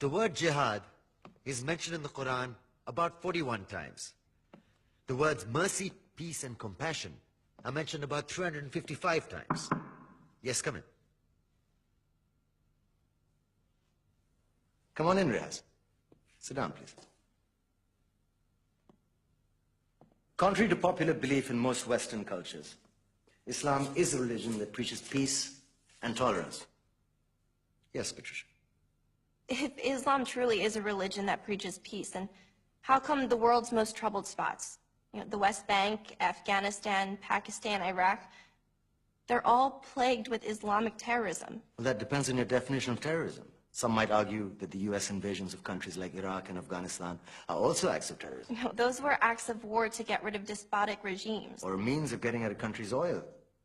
The word jihad is mentioned in the Quran about 41 times. The words mercy, peace, and compassion are mentioned about 355 times. Yes, come in. Come on in, Riaz. Sit down, please. Contrary to popular belief in most Western cultures, Islam is a religion that preaches peace and tolerance. Yes, Patricia. If Islam truly is a religion that preaches peace, then how come the world's most troubled spots, the West Bank, Afghanistan, Pakistan, Iraq, they're all plagued with Islamic terrorism? Well, that depends on your definition of terrorism. Some might argue that the U.S. invasions of countries like Iraq and Afghanistan are also acts of terrorism. No, those were acts of war to get rid of despotic regimes. Or a means of getting at a country's oil.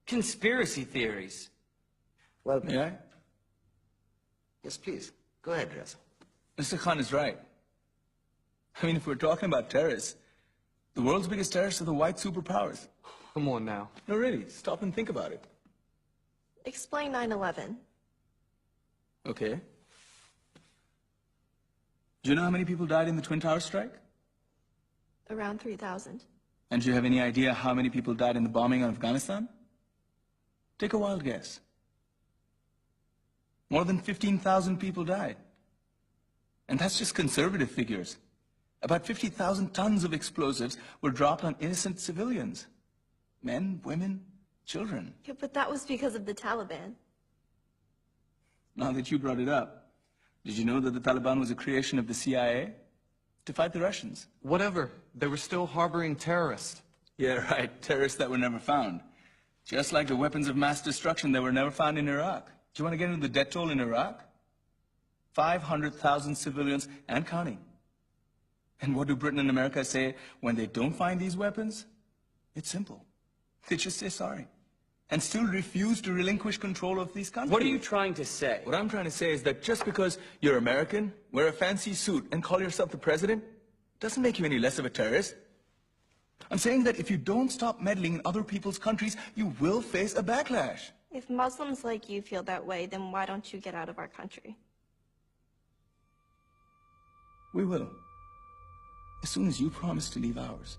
Conspiracy theories. Well, May I? Yes, please. Go ahead, Reza. Mr. Khan is right. I mean, if we're talking about terrorists, the world's biggest terrorists are the white superpowers. Come on now. No, really, stop and think about it. Explain 9/11. Okay. Do you know how many people died in the Twin Towers strike? Around 3,000. And do you have any idea how many people died in the bombing of Afghanistan? Take a wild guess. More than 15,000 people died. And that's just conservative figures. About 50,000 tons of explosives were dropped on innocent civilians. Men, women, children. Yeah, but that was because of the Taliban. Now that you brought it up, did you know that the Taliban was a creation of the CIA to fight the Russians? Whatever. They were still harboring terrorists. Yeah, right. Terrorists that were never found. Just like the weapons of mass destruction that were never found in Iraq. Do you want to get into the death toll in Iraq? 500,000 civilians and counting. And what do Britain and America say when they don't find these weapons? It's simple. They just say sorry. And still refuse to relinquish control of these countries. What are you trying to say? What I'm trying to say is that just because you're American, wear a fancy suit, and call yourself the president, doesn't make you any less of a terrorist. I'm saying that if you don't stop meddling in other people's countries, you will face a backlash. If Muslims like you feel that way, then why don't you get out of our country? We will. As soon as you promise to leave ours.